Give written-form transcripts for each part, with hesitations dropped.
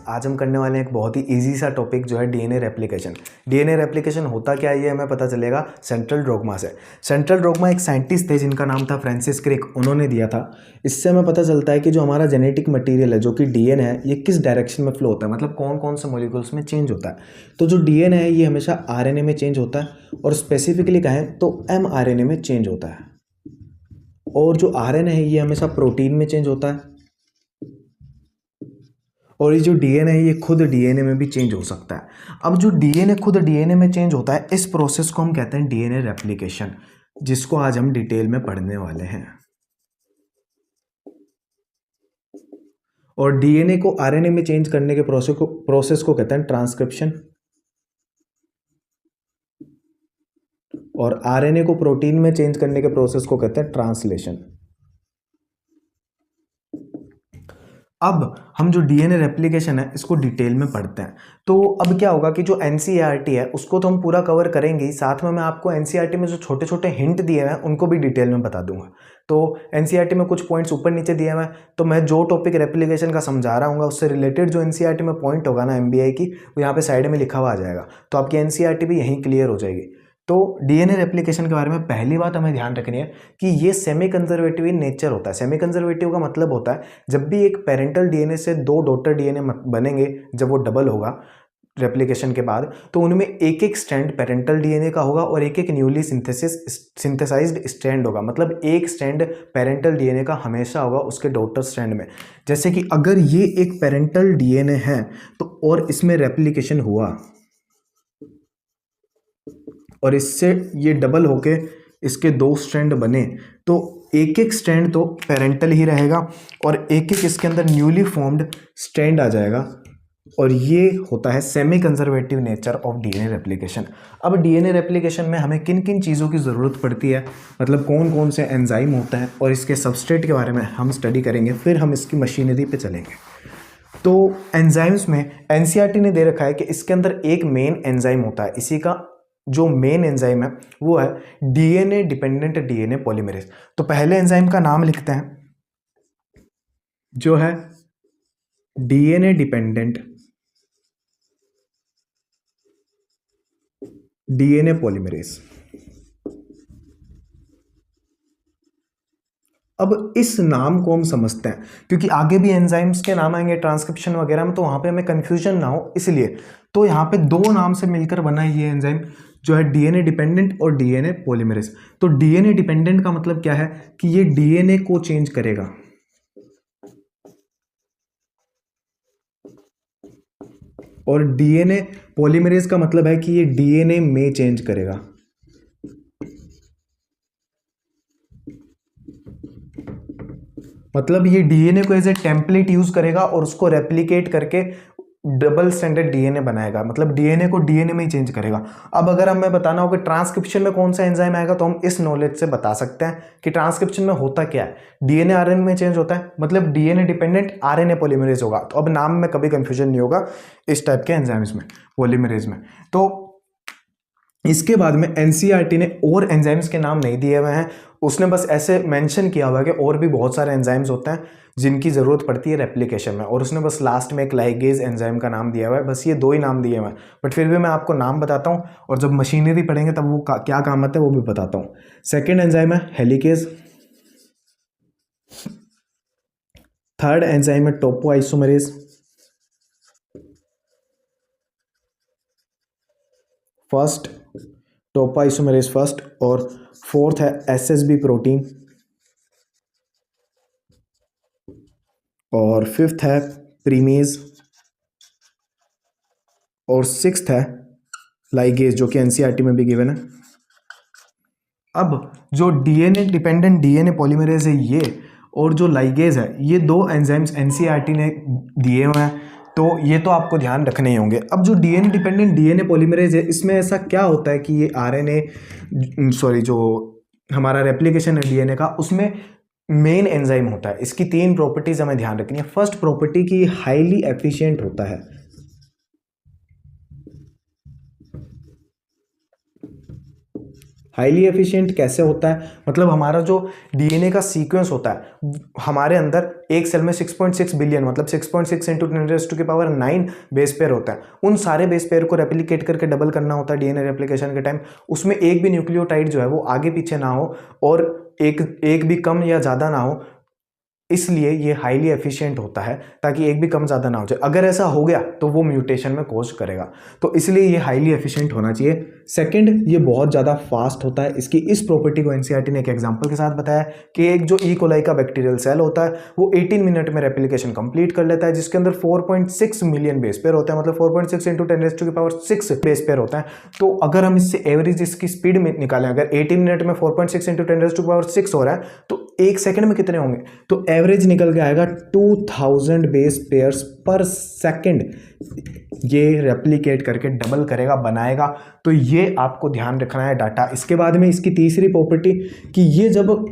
आज हम करने वाले हैं एक बहुत ही इजी सा टॉपिक जो है डीएनए रेप्लिकेशन। डीएनए रेप्लिकेशन होता क्या है ये हमें पता चलेगा सेंट्रल डॉग्मा से। सेंट्रल डॉग्मा एक साइंटिस्ट थे जिनका नाम था फ्रांसिस क्रिक, उन्होंने दिया था। इससे हमें पता चलता है कि जो हमारा जेनेटिक मटीरियल है जो कि डीएनए है ये किस डायरेक्शन में फ्लो होता है, मतलब कौन कौन से मॉलिक्यूल्स में चेंज होता है। तो जो डीएनए है ये हमेशा आरएनए में चेंज होता है और स्पेसिफिकली कहें तो एमआरएनए में चेंज होता है। और जो आरएनए है ये हमेशा प्रोटीन में चेंज होता है और ये जो डीएनए है ये खुद डीएनए में भी चेंज हो सकता है। अब जो डीएनए खुद डीएनए में चेंज होता है इस प्रोसेस को हम कहते हैं डीएनए रेप्लिकेशन, जिसको आज हम डिटेल में पढ़ने वाले हैं। और डीएनए को आरएनए में चेंज करने के प्रोसेस को कहते हैं ट्रांसक्रिप्शन और आरएनए को प्रोटीन में चेंज करने के प्रोसेस को कहते हैं ट्रांसलेशन। अब हम जो डीएनए रेप्लिकेशन है इसको डिटेल में पढ़ते हैं। तो अब क्या होगा कि जो एनसीईआरटी है उसको तो हम पूरा कवर करेंगे ही, साथ में मैं आपको एनसीईआरटी में जो छोटे छोटे हिंट दिए हैं उनको भी डिटेल में बता दूंगा। तो एनसीईआरटी में कुछ पॉइंट्स ऊपर नीचे दिए हुए हैं, तो मैं जो टॉपिक रेप्लिकेशन का समझा रहा हूँ उससे रिलेटेड जो एनसीईआरटी में पॉइंट होगा ना एमबीआई की, वो यहाँ पे साइड में लिखा हुआ आ जाएगा, तो आपकी एनसीईआरटी भी यहीं क्लियर हो जाएगी। तो डीएनए रेप्लिकेशन के बारे में पहली बात हमें ध्यान रखनी है कि ये सेमी कंजर्वेटिव इन नेचर होता है। सेमी कंजर्वेटिव का मतलब होता है जब भी एक पेरेंटल डीएनए से दो डॉटर डीएनए बनेंगे, जब वो डबल होगा रेप्लिकेशन के बाद, तो उनमें एक एक स्ट्रैंड पेरेंटल डीएनए का होगा और एक एक न्यूली सिंथेसाइज्ड स्ट्रैंड होगा। मतलब एक स्ट्रैंड पेरेंटल डीएनए का हमेशा होगा उसके डॉटर स्ट्रैंड में। जैसे कि अगर ये एक पेरेंटल डीएनए है तो और इसमें रेप्लिकेशन हुआ और इससे ये डबल होके इसके दो स्ट्रैंड बने, तो एक एक स्ट्रैंड तो पेरेंटल ही रहेगा और एक एक इसके अंदर न्यूली फॉर्म्ड स्ट्रैंड आ जाएगा, और ये होता है semi conservative nature of DNA replication. अब डीएनए रेप्लिकेशन में हमें किन किन चीज़ों की ज़रूरत पड़ती है, मतलब कौन कौन से एंजाइम होता है और इसके सबस्ट्रेट के बारे में हम स्टडी करेंगे, फिर हम इसकी मशीनरी पे चलेंगे। तो एंजाइम्स में एनसीईआरटी ने दे रखा है कि इसके अंदर एक मेन एंजाइम होता है, इसी का जो मेन एंजाइम है वो है डीएनए डिपेंडेंट डीएनए पॉलीमरेज। तो पहले एंजाइम का नाम लिखते हैं जो है डीएनए डिपेंडेंट डीएनए पॉलीमरेज। अब इस नाम को हम समझते हैं क्योंकि आगे भी एंजाइम्स के नाम आएंगे ट्रांसक्रिप्शन वगैरह में, तो वहां पे हमें कंफ्यूजन ना हो इसलिए। तो यहाँ पे दो नाम से मिलकर बना है ये एंजाइम जो है डीएनए डिपेंडेंट और डीएनए पॉलीमरेज। तो डीएनए डिपेंडेंट का मतलब क्या है कि ये डीएनए को चेंज करेगा और डीएनए पॉलीमरेज का मतलब है कि ये डीएनए में चेंज करेगा। मतलब ये डीएनए को एज ए टेम्पलेट यूज करेगा और उसको रेप्लिकेट करके डबल स्टैंडर्ड डीएनए बनाएगा, मतलब डीएनए को डीएनए में ही चेंज करेगा। अब अगर हमें बताना हो कि ट्रांसक्रिप्शन में कौन सा एंजाइम आएगा, तो हम इस नॉलेज से बता सकते हैं कि ट्रांसक्रिप्शन में होता क्या है। डीएनए आरएनए में चेंज होता है, मतलब डीएनए डिपेंडेंट आरएनए पॉलीमरेज होगा। तो अब नाम में कभी कंफ्यूजन नहीं होगा इस टाइप के एंजाइम्स में, पॉलीमरेज में। तो इसके बाद में एनसीईआरटी ने और एंजाइम्स के नाम नहीं दिए हुए हैं, उसने बस ऐसे मेंशन किया हुआ है कि और भी बहुत सारे एंजाइम्स होते हैं जिनकी ज़रूरत पड़ती है रेप्लिकेशन में, और उसने बस लास्ट में एक लाइगेज एंजाइम का नाम दिया हुआ है। बस ये दो ही नाम दिए हुए हैं, बट फिर भी मैं आपको नाम बताता हूँ और जब मशीनरी पढ़ेंगे तब वो क्या काम आता है वो भी बताता हूँ। सेकेंड एंजाइम है हेलिकेज, थर्ड एंजाइम है टोपोआइसोमरेज, फर्स्ट टोपोआइसोमरेज फर्स्ट, और फोर्थ है एसएसबी प्रोटीन, और फिफ्थ है प्रीमेज, और सिक्स्थ है लाइगेज जो कि एनसीईआरटी में भी गिवन है। अब जो डीएनए डिपेंडेंट डीएनए पॉलीमरेज है ये, और जो लाइगेज है, ये दो एंजाइम्स एनसीईआरटी ने दिए हुए हैं, तो ये तो आपको ध्यान रखने ही होंगे। अब जो डीएनए डिपेंडेंट डीएनए पॉलीमरेज है इसमें ऐसा क्या होता है कि ये जो हमारा रेप्लिकेशन है डीएनए का, उसमें मेन एंजाइम होता है। इसकी तीन प्रॉपर्टीज हमें ध्यान रखनी है। फर्स्ट प्रॉपर्टी की हाईली एफिशिएंट होता है, हाईली एफिशिएंट कैसे होता है, मतलब हमारा जो डीएनए का सीक्वेंस होता है हमारे अंदर एक सेल में 6.6 बिलियन मतलब 6.6 इंटू 10⁹ बेस पेयर होता है। उन सारे बेस पेयर को रेप्लिकेट करके डबल करना होता है डीएनए रेप्लिकेशन के टाइम। उसमें एक भी न्यूक्लियोटाइड जो है वो आगे पीछे ना हो और एक भी कम या ज़्यादा ना हो, इसलिए ये हाईली एफिशिएंट होता है ताकि एक भी कम ज़्यादा ना हो जाए। अगर ऐसा हो गया तो वो म्यूटेशन में कॉज करेगा, तो इसलिए ये हाईली एफिशिएंट होना चाहिए। सेकंड, ये बहुत ज़्यादा फास्ट होता है। इसकी इस प्रॉपर्टी को एनसीईआरटी ने एक एग्जांपल के साथ बताया कि एक जो ई कोलाई का बैक्टीरियल सेल होता है वो 18 मिनट में रेप्लिकेशन कंप्लीट कर लेता है, जिसके अंदर 4.6 मिलियन बेस पेयर होता है, मतलब 4.6 इंटू 10⁻6 बेस पेयर होता है। तो अगर हम इससे एवरेज इसकी स्पीड में निकालें, अगर 18 मिनट में 4.6 इंटू 10⁻6 हो रहा है तो एक सेकंड में कितने होंगे, तो एवरेज निकल के आएगा 2000 बेस पेयर्स पर सेकंड ये रेप्लिकेट करके डबल करेगा, बनाएगा। तो ये आपको ध्यान रखना है डाटा। इसके बाद में इसकी तीसरी प्रॉपर्टी कि ये जब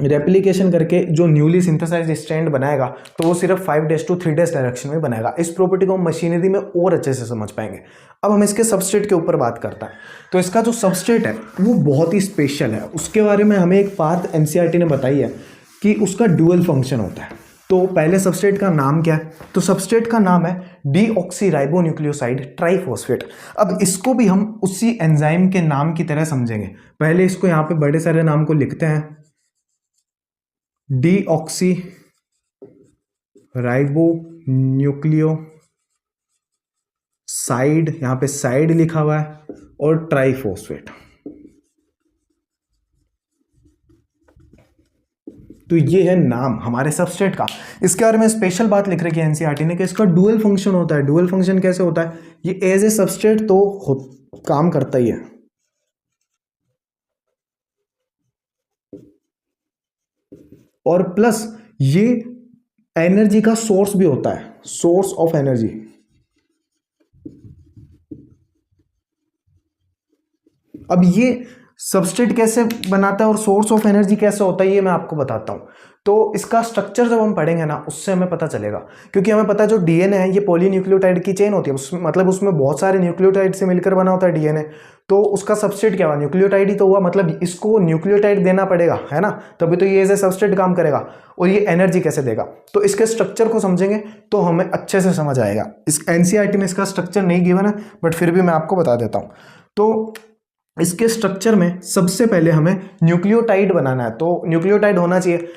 रेप्लिकेशन करके जो न्यूली सिंथेसाइज्ड स्ट्रैंड बनाएगा तो वो सिर्फ 5 to 3 days डायरेक्शन में बनाएगा। इस प्रॉपर्टी को हम मशीनरी में और अच्छे से समझ पाएंगे। अब हम इसके सबस्ट्रेट के ऊपर बात करते हैं। तो इसका जो सबस्ट्रेट है वो बहुत ही स्पेशल है। उसके बारे में हमें एक बात एनसीईआरटी ने बताई है कि उसका ड्यूअल फंक्शन होता है। तो पहले सबस्ट्रेट का नाम क्या है, तो सबस्ट्रेट का नाम है डीऑक्सीराइबोन्यूक्लियोसाइड ट्राइफॉस्फेट। अब इसको भी हम उसी एंजाइम के नाम की तरह समझेंगे। पहले इसको यहाँ पे बड़े सारे नाम को लिखते हैं, डीऑक्सीराइबोन्यूक्लियोसाइड, यहाँ पे साइड लिखा हुआ है, और ट्राइफॉस्फेट। तो ये है नाम हमारे सबस्ट्रेट का। इसके बारे में स्पेशल बात लिख रखी है एनसीईआरटी ने कि इसका डुअल फंक्शन होता है। डुअल फंक्शन कैसे होता है, ये एज ए सबस्ट्रेट तो काम करता ही है, और प्लस ये एनर्जी का सोर्स भी होता है, सोर्स ऑफ एनर्जी। अब ये सबस्ट्रेट कैसे बनाता है और सोर्स ऑफ एनर्जी कैसे होता है ये मैं आपको बताता हूं। तो इसका स्ट्रक्चर जब हम पढ़ेंगे ना उससे हमें पता चलेगा, क्योंकि हमें पता है जो डीएनए है ये पॉलीन्यूक्लियोटाइड की चेन होती है, मतलब उसमें बहुत सारे न्यूक्लियोटाइड से मिलकर बना होता है डीएनए। तो उसका सबस्ट्रेट क्या हुआ, न्यूक्लियोटाइड ही तो हुआ, मतलब इसको न्यूक्लियोटाइड देना पड़ेगा, है ना, तभी तो ये एज ए सबस्ट्रेट काम करेगा। और ये एनर्जी कैसे देगा, तो इसके स्ट्रक्चर को समझेंगे तो हमें अच्छे से समझ आएगा। इस एनसीईआरटी में इसका स्ट्रक्चर नहीं गिवन है, बट फिर भी मैं आपको बता देता हूँ। तो इसके स्ट्रक्चर में सबसे पहले हमें न्यूक्लियोटाइड बनाना है, तो न्यूक्लियोटाइड होना चाहिए।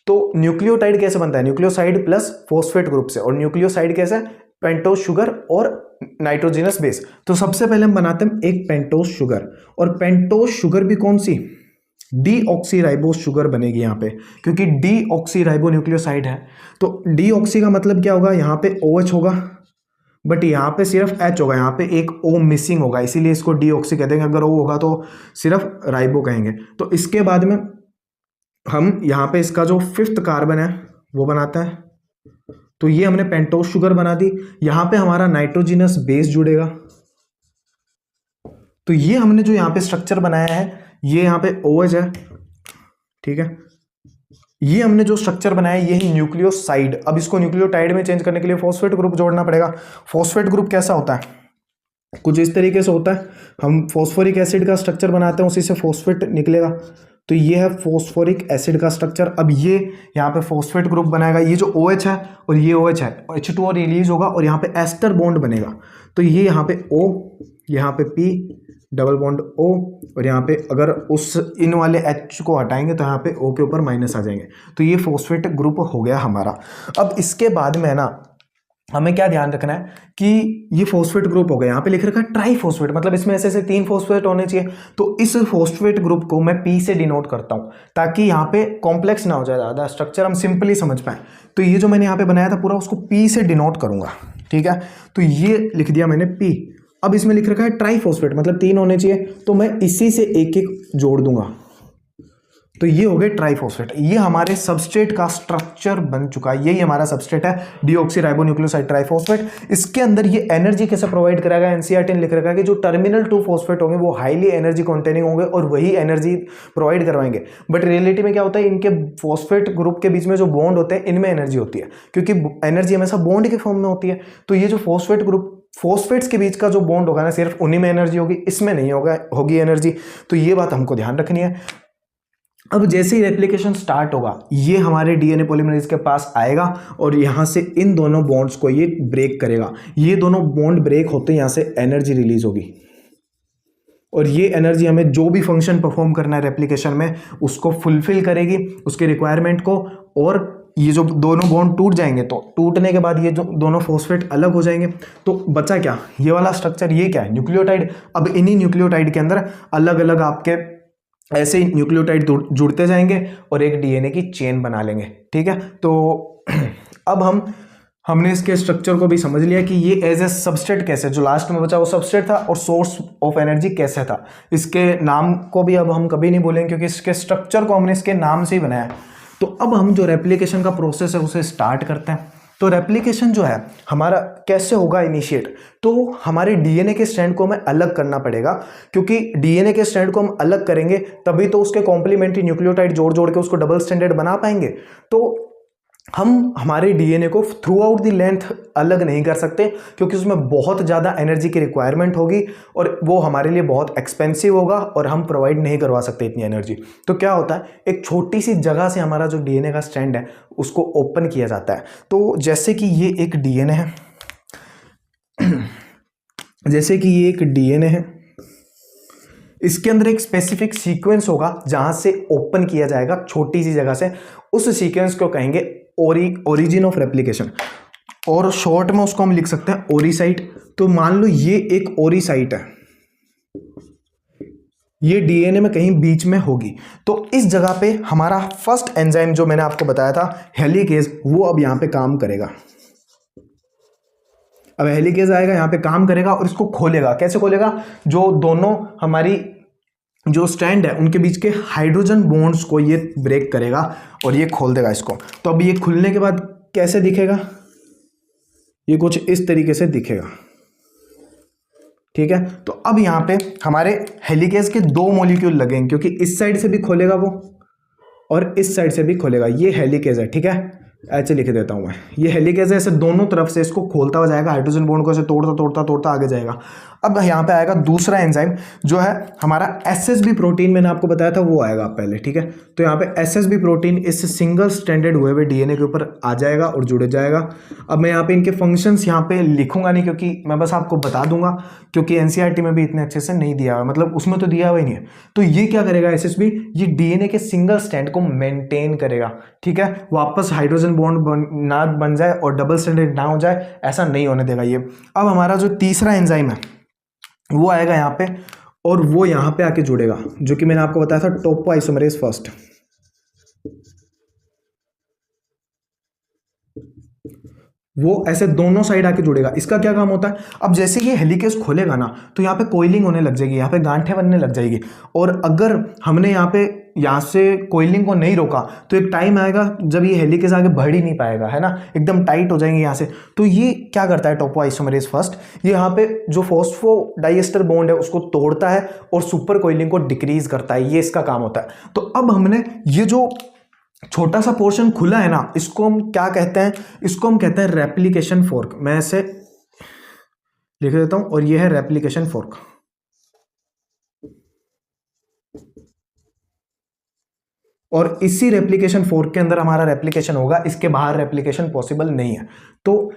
तो न्यूक्लियोटाइड कैसे बनता है, न्यूक्लियोसाइड प्लस फॉस्फेट ग्रुप से, और न्यूक्लियोसाइड कैसे, पेंटोज शुगर और नाइट्रोजनस बेस। तो सबसे पहले हम बनाते हैं एक पेंटोज शुगर, और पेंटोज शुगर भी कौन सी, डीऑक्सीराइबोस शुगर बनेगी यहाँ पे, क्योंकि डीऑक्सीराइबोन्यूक्लियोसाइड है। तो डीऑक्सी का मतलब क्या होगा, यहाँ पे OH होगा, बट यहाँ पे सिर्फ H होगा, यहाँ पे एक O मिसिंग होगा, इसीलिए इसको डीऑक्सी कह देंगे। अगर O होगा तो सिर्फ राइबो कहेंगे। तो इसके बाद में हम यहाँ पे इसका जो 5th कार्बन है वो बनाते हैं। तो ये हमने पेंटोज शुगर बना दी। यहाँ पे हमारा नाइट्रोजिनस बेस जुड़ेगा। तो ये हमने जो यहाँ पे स्ट्रक्चर बनाया है, ये यहाँ पे OH है, ठीक है। ये हमने जो स्ट्रक्चर बनाया है यही न्यूक्लियोसाइड। अब इसको न्यूक्लियोटाइड में चेंज करने के लिए फॉस्फेट ग्रुप जोड़ना पड़ेगा। फॉस्फेट ग्रुप कैसा होता है, कुछ इस तरीके से होता है। हम फॉस्फोरिक एसिड का स्ट्रक्चर बनाते हैं, उसी से फॉस्फेट निकलेगा। तो ये है फॉस्फोरिक एसिड का स्ट्रक्चर। अब ये यहाँ पे फॉस्फेट ग्रुप बनाएगा, ये जो OH है और ये OH है, H2O रिलीज होगा और यहाँ पे एस्टर बॉन्ड बनेगा। तो ये यहाँ पे O, यहाँ पे P डबल बॉन्ड O, और यहाँ पे अगर उस इन वाले H को हटाएंगे तो यहाँ पे O के ऊपर माइनस आ जाएंगे। तो ये फॉस्फेट ग्रुप हो गया हमारा। अब इसके बाद में ना हमें क्या ध्यान रखना है कि ये फॉस्फेट ग्रुप हो गया, यहाँ पे लिख रखा है ट्राइफॉस्फेट, मतलब इसमें ऐसे 3 फॉस्फेट होने चाहिए। तो इस फॉस्फेट ग्रुप को मैं P से डिनोट करता हूँ ताकि यहाँ पे कॉम्प्लेक्स ना हो जाए, ज़्यादा स्ट्रक्चर हम सिंपली समझ पाए। तो ये जो मैंने यहाँ पे बनाया था पूरा उसको P से डिनोट करूंगा, ठीक है। तो ये लिख दिया मैंने P। अब इसमें लिख रखा है ट्राइफॉस्फेट, मतलब 3 होने चाहिए, तो मैं इसी से एक एक जोड़ दूंगा। तो ये हो गए ट्राइफॉस्फेट। ये हमारे सबस्ट्रेट का स्ट्रक्चर बन चुका है, यही हमारा सबस्ट्रेट है डीऑक्सीराइबोन्यूक्लियोसाइड ट्राइफॉस्फेट। इसके अंदर ये एनर्जी कैसे प्रोवाइड कराएगा, एनसीईआरटी ने लिख रखा है कि जो टर्मिनल 2 फॉस्फेट होंगे वो हाईली एनर्जी कॉन्टेनिंग होंगे और वही एनर्जी प्रोवाइड करवाएंगे। बट रियलिटी में क्या होता है, इनके फॉस्फेट ग्रुप के बीच में जो बॉन्ड होते हैं इनमें एनर्जी होती है, क्योंकि एनर्जी हमेशा बॉन्ड के फॉर्म में होती है। तो ये जो फॉस्फेट ग्रुप फॉस्फेट्स के बीच का जो बॉन्ड होगा ना, सिर्फ उन्हीं में एनर्जी होगी, इसमें नहीं होगी एनर्जी। तो ये बात हमको ध्यान रखनी है। अब जैसे ही रेप्लिकेशन स्टार्ट होगा, ये हमारे डीएनए पॉलीमरेज के पास आएगा और यहाँ से इन दोनों बॉन्ड्स को ये ब्रेक करेगा। ये दोनों बॉन्ड ब्रेक होते हैं, यहाँ से एनर्जी रिलीज होगी और ये एनर्जी हमें जो भी फंक्शन परफॉर्म करना है रेप्लिकेशन में उसको फुलफिल करेगी, उसके रिक्वायरमेंट को। और ये जो दोनों बॉन्ड टूट जाएंगे तो टूटने के बाद ये जो दोनों फॉस्फेट अलग हो जाएंगे, तो बचा क्या, ये वाला स्ट्रक्चर, ये क्या है, न्यूक्लियोटाइड। अब इन्हीं न्यूक्लियोटाइड के अंदर अलग अलग आपके ऐसे ही न्यूक्लियोटाइड जुड़ते जाएंगे और एक डीएनए की चेन बना लेंगे। ठीक है, तो अब हमने इसके स्ट्रक्चर को भी समझ लिया कि ये एज ए सबस्ट्रेट कैसे, जो लास्ट में बचा वो सबस्ट्रेट था और सोर्स ऑफ एनर्जी कैसे था। इसके नाम को भी अब हम कभी नहीं बोलेंगे क्योंकि इसके स्ट्रक्चर को हमने इसके नाम से ही बनाया। तो अब हम जो रेप्लिकेशन का प्रोसेस है उसे स्टार्ट करते हैं। तो रेप्लिकेशन जो है हमारा कैसे होगा इनिशिएट, तो हमारे डीएनए के स्ट्रैंड को हमें अलग करना पड़ेगा, क्योंकि डीएनए के स्ट्रैंड को हम अलग करेंगे तभी तो उसके कॉम्प्लीमेंट्री न्यूक्लियोटाइड जोड़ जोड़ के उसको डबल स्ट्रैंडेड बना पाएंगे। तो हम हमारे डीएनए को थ्रू आउट द लेंथ अलग नहीं कर सकते क्योंकि उसमें बहुत ज़्यादा एनर्जी की रिक्वायरमेंट होगी और वो हमारे लिए बहुत एक्सपेंसिव होगा और हम प्रोवाइड नहीं करवा सकते इतनी एनर्जी। तो क्या होता है, एक छोटी सी जगह से हमारा जो डीएनए का स्ट्रैंड है उसको ओपन किया जाता है। तो जैसे कि ये एक डीएनए है, जैसे कि ये एक डीएनए है, इसके अंदर एक स्पेसिफिक सीक्वेंस होगा जहां से ओपन किया जाएगा छोटी सी जगह से। उस सीक्वेंस को कहेंगे ओरिजिन ऑफ रेप्लिकेशन, और शॉर्ट में उसको हम लिख सकते हैं ओरी साइट। तो मान लो ये एक ओरी साइट है, ये डीएनए में कहीं बीच में होगी। तो इस जगह पे हमारा फर्स्ट एंजाइम जो मैंने आपको बताया था हेलिकेज, वो अब यहां पे काम करेगा। अब हेलिकेज आएगा, यहाँ पे काम करेगा और इसको खोलेगा। कैसे खोलेगा, जो दोनों हमारी जो स्ट्रैंड है उनके बीच के हाइड्रोजन बॉन्ड्स को ये ब्रेक करेगा और ये खोल देगा इसको। तो अब ये खुलने के बाद कैसे दिखेगा, ये कुछ इस तरीके से दिखेगा। ठीक है, तो अब यहाँ पे हमारे हेलिकेज के दो मॉलिक्यूल लगेंगे क्योंकि इस साइड से भी खोलेगा वो और इस साइड से भी खोलेगा। ये हेलिकेज है, ठीक है, ऐसे लिख देता हूं मैं, ये हेलिकेज है, ऐसे दोनों तरफ से इसको खोलता हुआ जाएगा, हाइड्रोजन बॉन्ड को ऐसे तोड़ता तोड़ता तोड़ता आगे जाएगा। अब यहाँ पे आएगा दूसरा एंजाइम जो है हमारा एसएसबी प्रोटीन, मैंने आपको बताया था वो आएगा पहले। ठीक है, तो यहाँ पे एसएसबी प्रोटीन इस सिंगल स्ट्रैंडेड हुए हुए डीएनए के ऊपर आ जाएगा और जुड़ जाएगा। अब मैं यहाँ पे इनके फंक्शंस यहाँ पे लिखूंगा नहीं क्योंकि मैं बस आपको बता दूंगा, क्योंकि एनसीईआरटी में भी इतने अच्छे से नहीं दिया हुआ, मतलब उसमें तो दिया हुआ ही नहीं है। तो ये क्या करेगा एसएसबी, ये डीएनए के सिंगल स्ट्रैंड को मेंटेन करेगा। ठीक है, वापस हाइड्रोजन बॉन्ड ना बन जाए और डबल स्ट्रैंडेड ना हो जाए, ऐसा नहीं होने देगा ये। अब हमारा जो तीसरा एंजाइम है वो आएगा यहाँ पे और वो यहाँ पे आके जुड़ेगा, जो कि मैंने आपको बताया था टोपो आइसोमरेज फर्स्ट। वो ऐसे दोनों साइड आके जुड़ेगा। इसका क्या काम होता है, अब जैसे ये हेलिकेज खोलेगा ना तो यहाँ पे कोइलिंग होने लग जाएगी, यहाँ पे गांठें बनने लग जाएगी। और अगर हमने यहाँ से कोइलिंग को नहीं रोका तो एक टाइम आएगा जब ये हेलिकेज आगे बढ़ ही नहीं पाएगा, है ना, एकदम टाइट हो जाएंगे यहाँ से। तो ये क्या करता है टोपो आइसोमरेज फर्स्ट, ये यहाँ पे जो फॉस्फोडाइएस्टर बॉन्ड है उसको तोड़ता है और सुपर कोइलिंग को डिक्रीज करता है, ये इसका काम होता है। तो अब हमने ये जो छोटा सा पोर्शन खुला है ना, इसको हम क्या कहते हैं, इसको हम कहते हैं रेप्लिकेशन फोर्क। मैं ऐसे लिख देता हूं और ये है रेप्लिकेशन फोर्क। और इसी रेप्लिकेशन फोर्क के अंदर हमारा रेप्लिकेशन होगा, इसके बाहर रेप्लिकेशन पॉसिबल नहीं है। तो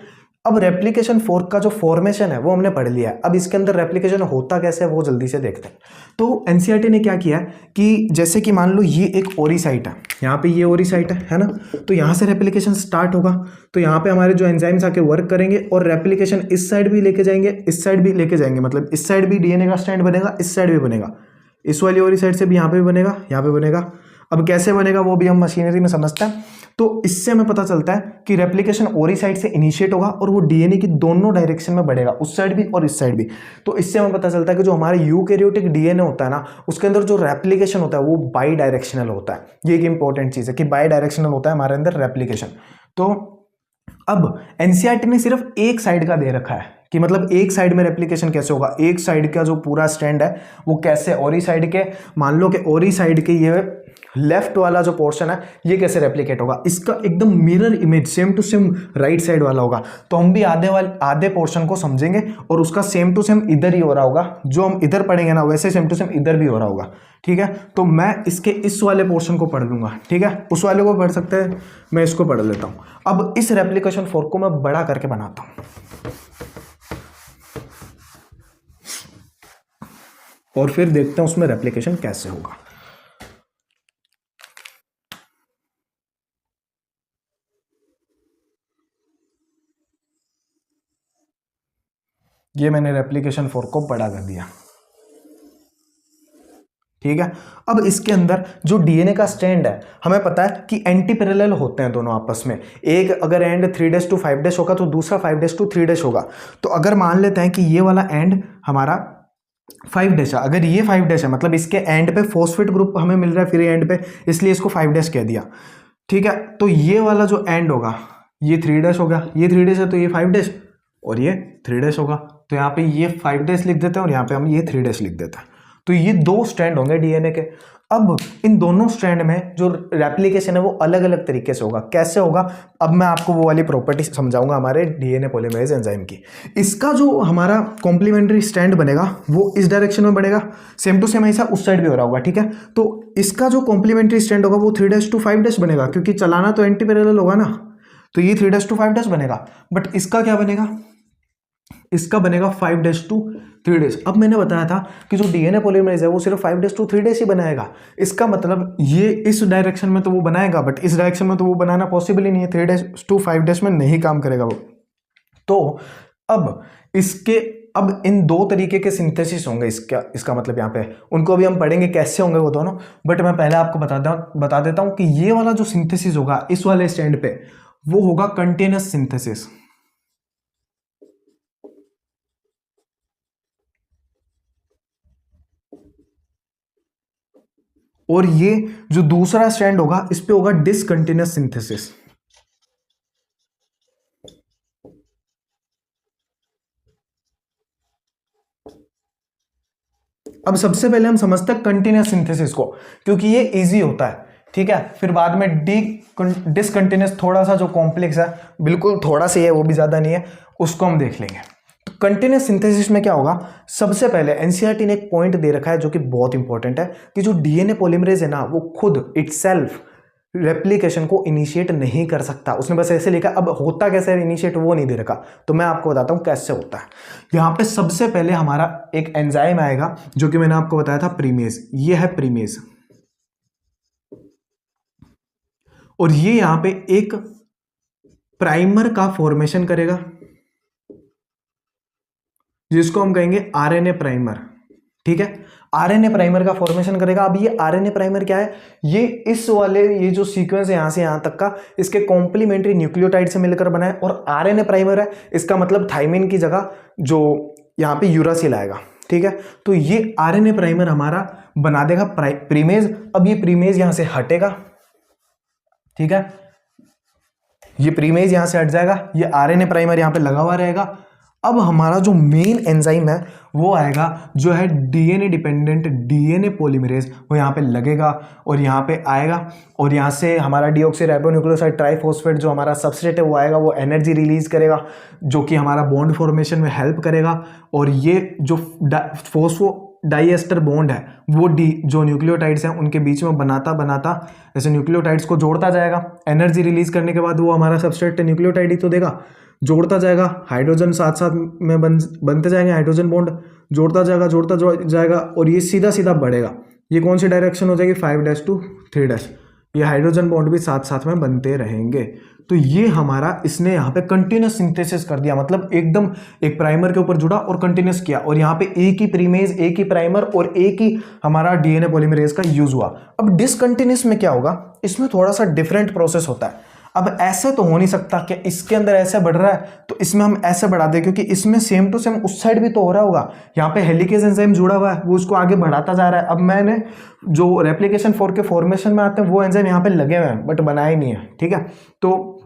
अब रेप्लिकेशन फोर्क का जो फॉर्मेशन है वो हमने पढ़ लिया है। अब इसके अंदर रेप्लिकेशन होता कैसे है वो जल्दी से देखते हैं। तो एनसीईआरटी ने क्या किया है कि जैसे कि मान लो ये एक ओरी साइट है, यहाँ पे ये ओरी साइट है ना, तो यहाँ से रेप्लिकेशन स्टार्ट होगा। तो यहाँ पे हमारे जो एंजाइम्स आके वर्क करेंगे और रेप्लिकेशन इस साइड भी लेके जाएंगे, इस साइड भी लेके जाएंगे, मतलब इस साइड भी डीएनए का स्ट्रैंड बनेगा, इस साइड भी बनेगा, इस वाली ओरी साइड से भी यहाँ पे भी बनेगा, यहाँ पे बनेगा। अब कैसे बनेगा वो भी हम मशीनरी में समझते हैं। तो इससे हमें पता चलता है कि रेप्लिकेशन ओरी साइड से इनिशिएट होगा और वो डीएनए की दोनों डायरेक्शन में बढ़ेगा, उस साइड भी और इस साइड भी। तो इससे हमें पता चलता है कि जो हमारे यूकैरियोटिक डीएनए होता है ना, उसके अंदर जो रेप्लिकेशन होता है वो बाई डायरेक्शनल होता है। ये एक इंपॉर्टेंट चीज़ है कि बाई डायरेक्शनल होता है हमारे अंदर रेप्लिकेशन। तो अब एनसीईआरटी ने सिर्फ एक साइड का दे रखा है, कि मतलब एक साइड में रेप्लिकेशन कैसे होगा, एक साइड का जो पूरा स्ट्रैंड है वो कैसे, और ही साइड के, मान लो कि और ही साइड के ये लेफ्ट वाला जो पोर्शन है ये कैसे रेप्लिकेट होगा, इसका एकदम mirror image same to same right side वाला होगा। तो हम भी आधे पोर्शन को समझेंगे और उसका सेम टू सेम इधर ही हो रहा होगा, जो हम इधर पढ़ेंगे ना वैसे सेम टू सेम इधर भी हो रहा होगा। ठीक है, तो मैं इसके इस वाले पोर्शन को पढ़ लूंगा। ठीक है, उस वाले को पढ़ सकते हैं, मैं इसको पढ़ लेता हूं। अब इस रेप्लिकेशन फोर्क को मैं बड़ा करके बनाता हूं और फिर देखते हैं उसमें रेप्लिकेशन कैसे होगा। ये मैंने रेप्लिकेशन फोर्क को बड़ा कर दिया। ठीक है, अब इसके अंदर जो डीएनए का स्ट्रैंड है, हमें पता है कि एंटी पैरेलल होते हैं दोनों आपस में। एक अगर एंड 3' to 5' होगा तो दूसरा 5' to 3' होगा। तो अगर मान लेते हैं कि ये वाला एंड हमारा 5' है, अगर ये 5' है मतलब इसके एंड पे फॉस्फेट ग्रुप हमें मिल रहा है फ्री एंड पे, इसलिए इसको 5' कह दिया। ठीक है, तो ये वाला जो एंड होगा ये 3' हो गया, ये 3' है तो ये 5' और ये 3' होगा। तो यहाँ पे ये 5' लिख देते हैं और यहाँ पे हम ये 3' लिख देते हैं। तो ये दो स्ट्रैंड होंगे डीएनए के। अब इन दोनों स्ट्रैंड में जो रेप्लिकेशन है वो अलग अलग तरीके से होगा। कैसे होगा, अब मैं आपको वो वाली प्रॉपर्टी समझाऊंगा हमारे डीएनए पॉलीमरेज एंजाइम की। इसका जो हमारा कॉम्प्लीमेंट्री स्ट्रैंड बनेगा वो इस डायरेक्शन में बनेगा, सेम टू सेम ऐसा उस साइड भी हो रहा होगा। ठीक है, तो इसका जो कॉम्प्लीमेंट्री स्ट्रैंड होगा वो 3' to 5' बनेगा, क्योंकि चलाना तो एंटी पैरेलल होगा ना, तो ये 3' to 5' बनेगा। बट इसका क्या बनेगा, इसका बनेगा 5' to 3'। अब मैंने बताया था कि जो डीएनए पॉलीमरेज है वो सिर्फ 5' to 3' ही बनाएगा। इसका मतलब ये इस डायरेक्शन में तो वो बनाएगा, बट इस डायरेक्शन में तो वो बनाना पॉसिबल ही नहीं है, 3' to 5' में नहीं काम करेगा वो। तो अब इन दो तरीके के सिंथेसिस होंगे, इसका मतलब यहाँ पे उनको अभी हम पढ़ेंगे कैसे होंगे वो दोनों। बट मैं पहले आपको बता देता हूँ कि ये वाला जो सिंथेसिस होगा इस वाले स्टैंड पे वो होगा कंटिन्यूअस सिंथेसिस। और ये जो दूसरा स्ट्रैंड होगा इस पे होगा डिसकंटिन्यूअस सिंथेसिस। अब सबसे पहले हम समझते हैं कंटिन्यूअस सिंथेसिस को, क्योंकि ये इजी होता है। ठीक है, फिर बाद में डिसकंटिन्यूअस थोड़ा सा जो कॉम्प्लेक्स है, बिल्कुल थोड़ा सा है, वो भी ज्यादा नहीं है, उसको हम देख लेंगे। तो कंटिन्यूअस सिंथेसिस में क्या होगा, सबसे पहले एनसीईआरटी ने एक पॉइंट दे रखा है जो कि बहुत इंपॉर्टेंट है, कि जो डीएनए पॉलीमरेज है ना वो खुद इटसेल्फ रेप्लिकेशन को इनिशिएट नहीं कर सकता। उसने बस ऐसे लिखा, अब होता कैसे है इनिशिएट वो नहीं दे रखा। तो मैं आपको बताता हूं कैसे होता है। यहां पे सबसे पहले हमारा एक एंजाइम आएगा जो कि मैंने आपको बताया था प्रीमेज, ये है प्रीमेज, और ये यहां पे एक प्राइमर का फॉर्मेशन करेगा जिसको हम कहेंगे आरएनए प्राइमर। ठीक है, आरएनए प्राइमर का फॉर्मेशन करेगा। अब ये आरएनए प्राइमर क्या है, ये इस वाले ये जो सीक्वेंस है यहां से यहां तक का, इसके कॉम्प्लीमेंट्री न्यूक्लियोटाइड से मिलकर बना है। और आरएनए प्राइमर है, इसका मतलब थाइमिन की जगह जो यहां पे यूरासिल आएगा। ठीक है, तो ये आरएनए प्राइमर हमारा बना देगा प्रीमेज। अब ये प्रीमेज यहां से हटेगा। ठीक है, ये प्रीमेज यहां से हट जाएगा, ये आरएनए प्राइमर यहां पे लगा हुआ रहेगा। अब हमारा जो मेन एंजाइम है वो आएगा जो है डीएनए डिपेंडेंट डीएनए पॉलीमरेज, वो यहाँ पे लगेगा और यहाँ पे आएगा, और यहाँ से हमारा डीऑक्सीराइबोन्यूक्लियोसाइड ट्राइफॉस्फेट जो हमारा सबस्ट्रेट है वो आएगा, वो एनर्जी रिलीज करेगा जो कि हमारा बॉन्ड फॉर्मेशन में हेल्प करेगा। और ये जो फॉस्फो डाइएस्टर बॉन्ड है वो जो न्यूक्लियोटाइड्स हैं उनके बीच में बनाता बनाता ऐसे न्यूक्लियोटाइड्स को जोड़ता जाएगा। एनर्जी रिलीज करने के बाद वो हमारा सबस्ट्रेट न्यूक्लियोटाइड ही तो देगा, जोड़ता जाएगा, हाइड्रोजन साथ साथ में बनते जाएंगे, हाइड्रोजन बॉन्ड जोड़ता जाएगा और ये सीधा सीधा बढ़ेगा। ये कौन सी डायरेक्शन हो जाएगी, 5' to 3'। ये हाइड्रोजन बॉन्ड भी साथ साथ में बनते रहेंगे। तो ये हमारा इसने यहाँ पे कंटिन्यूस सिंथेसिस कर दिया, मतलब एकदम एक प्राइमर के ऊपर जुड़ा और कंटिन्यूस किया, और यहाँ पे एक ही प्रीमेज, एक ही प्राइमर और एक ही हमारा डीएनए पॉलीमरेज का यूज हुआ। अब डिसकंटिन्यूस में क्या होगा, इसमें थोड़ा सा डिफरेंट प्रोसेस होता है। अब ऐसे तो हो नहीं सकता कि इसके अंदर ऐसे बढ़ रहा है तो इसमें हम ऐसे बढ़ा दें, क्योंकि इसमें सेम टू सेम उस साइड भी तो हो रहा होगा। यहाँ पे हेलिकेज एंजाइम जुड़ा हुआ है, वो उसको आगे बढ़ाता जा रहा है। अब मैंने जो रेप्लिकेशन फोर्क के फॉर्मेशन में आते हैं वो एंजाइम यहाँ पे लगे हुए हैं बट बनाए नहीं है। ठीक है, तो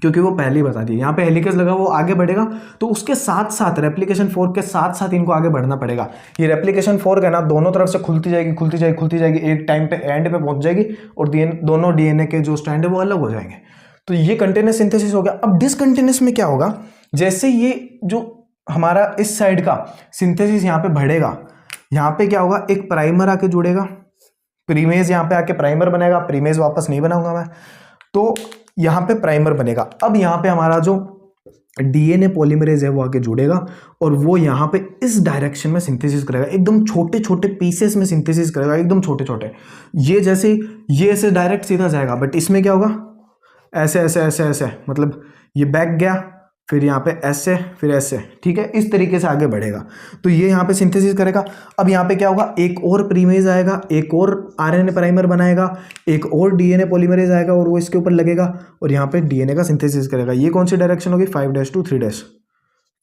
क्योंकि वो पहले ही बता दिया। यहाँ पे हेलिकेज लगा वो आगे बढ़ेगा, तो उसके साथ साथ रेप्लिकेशन फोर्क के साथ साथ इनको आगे बढ़ना पड़ेगा। ये रेप्लिकेशन फोर्क है ना, दोनों तरफ से खुलती जाएगी खुलती जाएगी खुलती जाएगी, एक टाइम पे एंड पे पहुंच जाएगी और दोनों डीएनए के जो स्ट्रैंड है वो अलग हो जाएंगे। तो ये कंटिन्यूस सिंथेसिस हो गया। अब डिसकंटिन्यूस में क्या होगा, जैसे ये जो हमारा इस साइड का सिंथेसिस यहाँ पे बढ़ेगा, यहाँ पे क्या होगा, एक प्राइमर आके जुड़ेगा, प्रीमेज यहाँ पे आके प्राइमर बनेगा, प्रीमेज वापस नहीं बनाऊंगा मैं, तो यहाँ पे प्राइमर बनेगा। अब यहाँ पे हमारा जो डीएनए पॉलीमरेज है वो आके जुड़ेगा और वो यहाँ पे इस डायरेक्शन में सिंथेसिस करेगा, एकदम छोटे छोटे पीसेस में सिंथेसिस करेगा, एकदम छोटे छोटे। ये जैसे ये ऐसे डायरेक्ट सीधा जाएगा, बट इसमें क्या होगा, ऐसे ऐसे ऐसे ऐसे, मतलब ये बैक गया, फिर यहाँ पे ऐसे, फिर ऐसे, ठीक है, इस तरीके से आगे बढ़ेगा। तो ये यहाँ पे सिंथेसिस करेगा। अब यहाँ पे क्या होगा, एक और प्रीमेज आएगा, एक और आरएनए प्राइमर बनाएगा, एक और डीएनए पॉलीमरेज आएगा और वो इसके ऊपर लगेगा और यहाँ पे डीएनए का सिंथेसिस करेगा। ये कौन सी डायरेक्शन होगी, 5' to 3',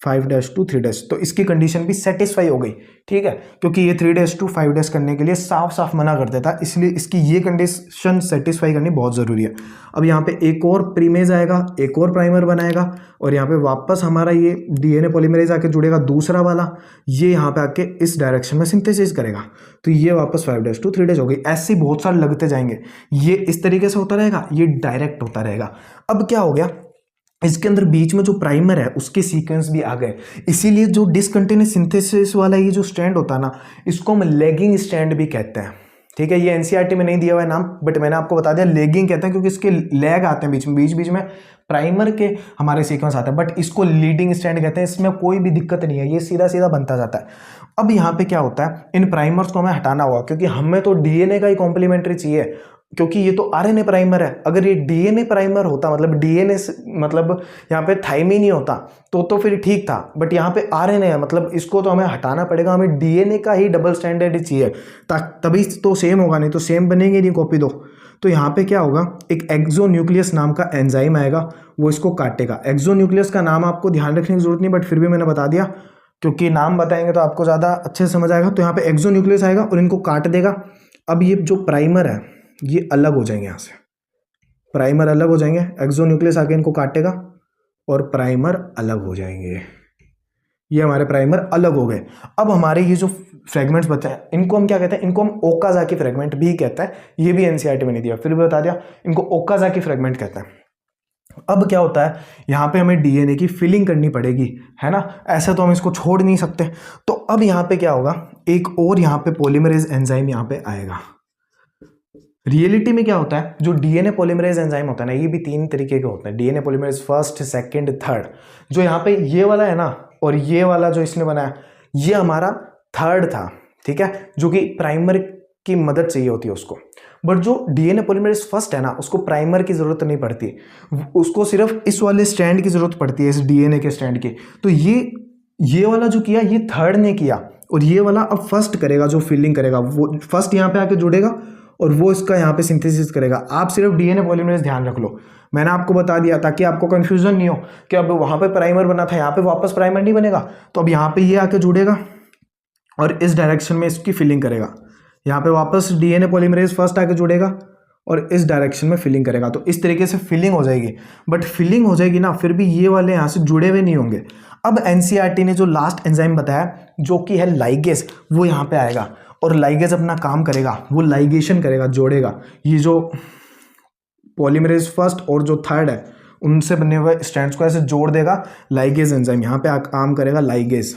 5' to 3'। तो इसकी कंडीशन भी सेटिस्फाई हो गई, ठीक है, क्योंकि ये 3' to 5' करने के लिए साफ साफ मना कर देता, इसलिए इसकी ये कंडीशन सेटिस्फाई करनी बहुत ज़रूरी है। अब यहाँ पे एक और प्रीमेज आएगा, एक और प्राइमर बनाएगा और यहाँ पे वापस हमारा ये डीएनए पॉलीमरेज आके जुड़ेगा, दूसरा वाला, ये यहाँ पे आके इस डायरेक्शन में सिंथेसिस करेगा। तो ये वापस 5' to 3' हो गई। ऐसे बहुत सारे लगते जाएंगे, ये इस तरीके से होता रहेगा, ये डायरेक्ट होता रहेगा। अब क्या हो गया, इसके अंदर बीच में जो प्राइमर है उसके सीक्वेंस भी आ गए, इसीलिए जो डिसकंटिन्यूस सिंथेसिस वाला ये जो स्ट्रैंड होता है ना, इसको हम लैगिंग स्ट्रैंड भी कहते हैं, ठीक है। ये एनसीईआरटी में नहीं दिया हुआ है नाम, बट मैंने आपको बता दिया लैगिंग कहते हैं, क्योंकि इसके लैग आते हैं बीच में प्राइमर के हमारे सीक्वेंस आते हैं, बट इसको लीडिंग स्ट्रैंड कहते हैं। इसमें कोई भी दिक्कत नहीं है, ये सीधा सीधा बनता जाता है। अब यहाँ पे क्या होता है, इन प्राइमर्स को हमें हटाना होगा, क्योंकि हमें तो डीएनए का ही कॉम्प्लीमेंट्री चाहिए, क्योंकि ये तो आरएनए प्राइमर है। अगर ये डीएनए प्राइमर होता, मतलब डीएनए मतलब यहाँ पे थाइमिन ही होता तो फिर ठीक था, बट यहाँ पे आरएनए है, मतलब इसको तो हमें हटाना पड़ेगा। हमें डीएनए का ही डबल स्टैंडर्ड चाहिए, तभी तो सेम होगा, नहीं तो सेम बनेंगे नहीं, कॉपी दो। तो यहाँ पे क्या होगा, एक एक्सोन्यूक्लियस नाम का एंजाइम आएगा, वो इसको काटेगा। एक्सोन्यूक्लियस का नाम आपको ध्यान रखने की जरूरत नहीं, बट फिर भी मैंने बता दिया, क्योंकि नाम बताएंगे तो आपको ज़्यादा अच्छे से समझ आएगा। तो यहाँ पे एक्सोन्यूक्लियस आएगा और इनको काट देगा। अब ये जो प्राइमर है ये अलग हो जाएंगे, यहाँ से प्राइमर अलग हो जाएंगे, एक्सोन्यूक्लियस आके इनको काटेगा और प्राइमर अलग हो जाएंगे। ये हमारे प्राइमर अलग हो गए। अब हमारे ये जो फ्रेगमेंट्स बचे हैं, इनको हम क्या कहते हैं, इनको हम ओकाजाकी फ्रेगमेंट भी कहते हैं। ये भी एनसीईआरटी में नहीं दिया, फिर भी बता दिया, इनको ओकाजाकी फ्रेगमेंट कहते हैं। अब क्या होता है, यहाँ पे हमें डीएनए की फिलिंग करनी पड़ेगी, है ना, ऐसा तो हम इसको छोड़ नहीं सकते। तो अब यहाँ पे क्या होगा, एक और यहाँ पे पॉलीमरेज एंजाइम यहाँ पे आएगा। रियलिटी में क्या होता है, जो डीएनए पॉलीमरेज एंजाइम होता है ना, ये भी 3 तरीके के होते हैं, DNA polymerase first, second, third. जो यहाँ पे ये वाला है ना, और ये वाला जो इसने बनाया, ये हमारा थर्ड था, ठीक है, जो कि प्राइमर की मदद चाहिए होती है उसको। बट जो डीएनए पॉलीमरेज फर्स्ट है ना, उसको प्राइमर की जरूरत नहीं पड़ती, उसको सिर्फ इस वाले स्ट्रैंड की जरूरत पड़ती है, इस डीएनए के स्ट्रैंड की। तो ये वाला जो किया, ये थर्ड ने किया, और ये वाला अब फर्स्ट करेगा, जो फिलिंग करेगा वो फर्स्ट यहाँ पे आके जुड़ेगा और वो इसका यहाँ पे सिंथेसिस करेगा। आप सिर्फ डीएनए पॉलीमरेज ध्यान रख लो, मैंने आपको बता दिया ताकि आपको कंफ्यूजन नहीं हो कि अब वहाँ पे प्राइमर बना था, यहाँ पे वापस प्राइमर नहीं बनेगा। तो अब यहाँ पे ये आके जुड़ेगा और इस डायरेक्शन में इसकी फिलिंग करेगा। यहाँ पे वापस डीएनए पॉलीमरेज फर्स्ट आके जुड़ेगा और इस डायरेक्शन में फिलिंग करेगा। तो इस तरीके से फिलिंग हो जाएगी, बट फिलिंग हो जाएगी ना, फिर भी ये वाले यहाँ से जुड़े हुए नहीं होंगे। अब एनसीईआरटी ने जो लास्ट एंजाइम बताया, जो कि है लाइगेज, वो यहाँ पे आएगा और लाइगेज अपना काम करेगा, वो लाइगेशन करेगा, जोड़ेगा। ये जो पॉलीमरेज फर्स्ट और जो थर्ड है उनसे बने हुए स्ट्रैंड्स को ऐसे जोड़ देगा लाइगेज एंजाइम, यहाँ पे काम करेगा लाइगेज,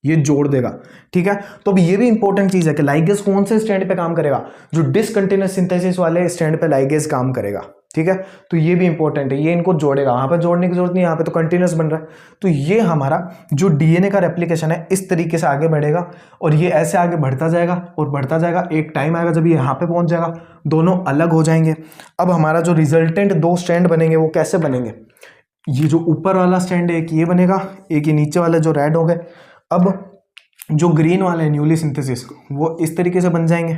ये जोड़ देगा, ठीक है। तो अब ये भी इंपॉर्टेंट चीज है कि लाइगेज कौन से स्ट्रैंड पे काम करेगा, जो डिसकंटिन्यूअस सिंथेसिस वाले स्ट्रैंड पे लाइगेज काम करेगा, ठीक है। तो ये भी इंपॉर्टेंट है, ये इनको जोड़ेगा, वहां पे जोड़ने की जरूरत नहीं, यहाँ पे तो कंटिन्यूअस बन रहा है। तो ये हमारा जो डीएनए का रेप्लिकेशन है इस तरीके से आगे बढ़ेगा और ये ऐसे आगे बढ़ता जाएगा और बढ़ता जाएगा। एक टाइम आएगा जब ये यहाँ पे पहुंच जाएगा, दोनों अलग हो जाएंगे। अब हमारा जो रिजल्टेंट 2 स्ट्रैंड बनेंगे वो कैसे बनेंगे, ये जो ऊपर वाला स्ट्रैंड है एक ये बनेगा, एक ये नीचे वाला जो रेड हो गए। अब जो ग्रीन वाले है न्यूली सिंथेसिस, वो इस तरीके से बन जाएंगे।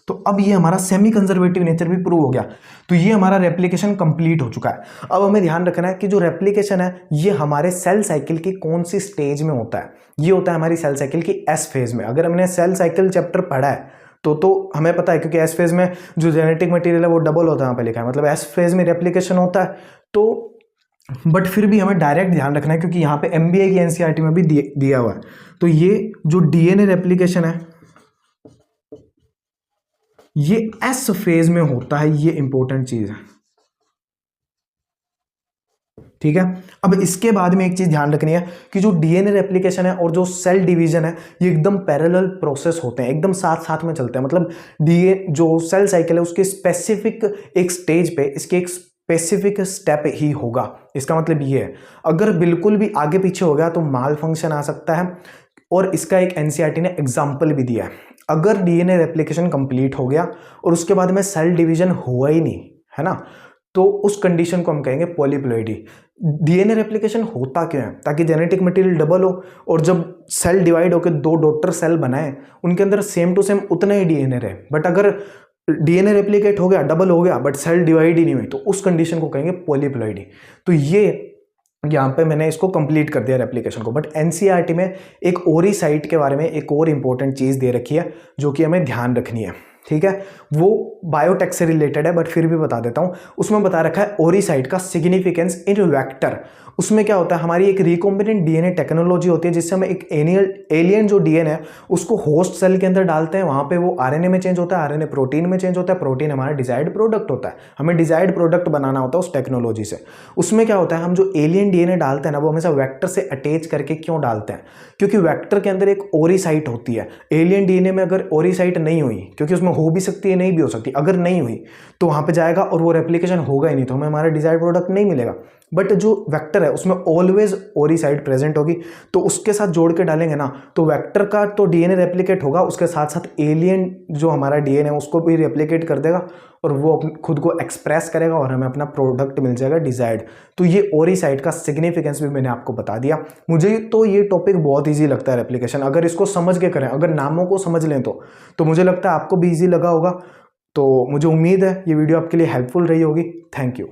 तो अब ये हमारा सेमी कंजर्वेटिव नेचर भी प्रूव हो गया। तो ये हमारा रेप्लिकेशन कंप्लीट हो चुका है। अब हमें ध्यान रखना है कि जो रेप्लिकेशन है ये हमारे सेल साइकिल की कौन सी स्टेज में होता है। ये होता है हमारी सेल साइकिल की एस फेज में। अगर हमने सेल साइकिल चैप्टर पढ़ा है तो हमें पता है क्योंकि एस फेज में जो जेनेटिक मटेरियल है वो डबल होता है, यहाँ पे लिखा है, मतलब एस फेज में रेप्लिकेशन होता है। तो बट फिर भी हमें डायरेक्ट ध्यान रखना है क्योंकि यहाँ पे एमबीए की एनसीईआरटी में भी दिया हुआ है। तो ये जो डीएनए रेप्लिकेशन है ये एस फेज में होता है, ये इंपॉर्टेंट चीज है, ठीक है। अब इसके बाद में एक चीज ध्यान रखनी है कि जो डीएनए रेप्लिकेशन है और जो सेल डिवीजन है ये एकदम पैरेलल प्रोसेस होते हैं, एकदम साथ साथ में चलते हैं। मतलब डीए जो सेल साइकिल है उसके स्पेसिफिक एक स्टेज पे इसके एक स्पेसिफिक स्टेप ही होगा। इसका मतलब ये है अगर बिल्कुल भी आगे पीछे हो गया तो माल फंक्शन आ सकता है। और इसका एक एनसीईआरटी ने एग्जाम्पल भी दिया है, अगर डीएनए रेप्लिकेशन कंप्लीट हो गया और उसके बाद में सेल डिवीजन हुआ ही नहीं है ना, तो उस कंडीशन को हम कहेंगे पॉलीप्लॉइडी। डीएनए रेप्लिकेशन होता क्यों है? ताकि जेनेटिक मटेरियल डबल हो और जब सेल डिवाइड होकर दो डॉटर सेल बनाए उनके अंदर सेम टू सेम उतना ही डीएनए रहे। बट अगर डीएनए रेप्लिकेट हो गया, डबल हो गया, बट सेल डिवाइड ही नहीं हुई, तो उस कंडीशन को कहेंगे पॉलीप्लॉइडी। तो ये यहाँ पे मैंने इसको कंप्लीट कर दिया रेप्लिकेशन को। बट एनसीईआरटी में एक ओरिसाइट के बारे में एक और इंपॉर्टेंट चीज़ दे रखी है जो कि हमें ध्यान रखनी है, ठीक है। वो बायोटेक से रिलेटेड है बट फिर भी बता देता हूँ। उसमें बता रखा है ओरिसाइट का सिग्निफिकेंस इन वेक्टर। उसमें क्या होता है, हमारी एक रिकॉम्बिनेंट डीएनए टेक्नोलॉजी होती है जिससे हम एक एलियन जो डीएनए है उसको होस्ट सेल के अंदर डालते हैं, वहाँ पे वो आरएनए में चेंज होता है, आरएनए प्रोटीन में चेंज होता है, प्रोटीन हमारा डिजायर्ड प्रोडक्ट होता है। हमें डिजायर्ड प्रोडक्ट बनाना होता है उस टेक्नोलॉजी से। उसमें क्या होता है, हम जो एलियन डीएनए डालते हैं ना वो हमेशा वेक्टर से अटैच करके क्यों डालते हैं? क्योंकि वेक्टर के अंदर एक ओरिसाइट होती है। एलियन डीएनए में अगर ओरिसाइट नहीं हुई, क्योंकि उसमें हो भी सकती है नहीं भी हो सकती, अगर नहीं हुई तो वहाँ पे जाएगा और वो रेप्लिकेशन होगा ही नहीं, तो हमें हमारा डिजायर्ड प्रोडक्ट नहीं मिलेगा। बट जो वेक्टर है उसमें ऑलवेज ओरिसाइट प्रेजेंट होगी, तो उसके साथ जोड़ के डालेंगे ना तो वेक्टर का तो डीएनए रेप्लिकेट होगा, उसके साथ साथ एलियन जो हमारा डीएनए है उसको भी रेप्लिकेट कर देगा और वो खुद को एक्सप्रेस करेगा और हमें अपना प्रोडक्ट मिल जाएगा डिजायर्ड। तो ये ओरिसाइट का सिग्निफिकेंस भी मैंने आपको बता दिया। मुझे तो ये टॉपिक बहुत ईजी लगता है रेप्लिकेशन, अगर इसको समझ के करें, अगर नामों को समझ लें तो मुझे लगता है आपको भी ईजी लगा होगा। तो मुझे उम्मीद है ये वीडियो आपके लिए हेल्पफुल रही होगी। Thank you.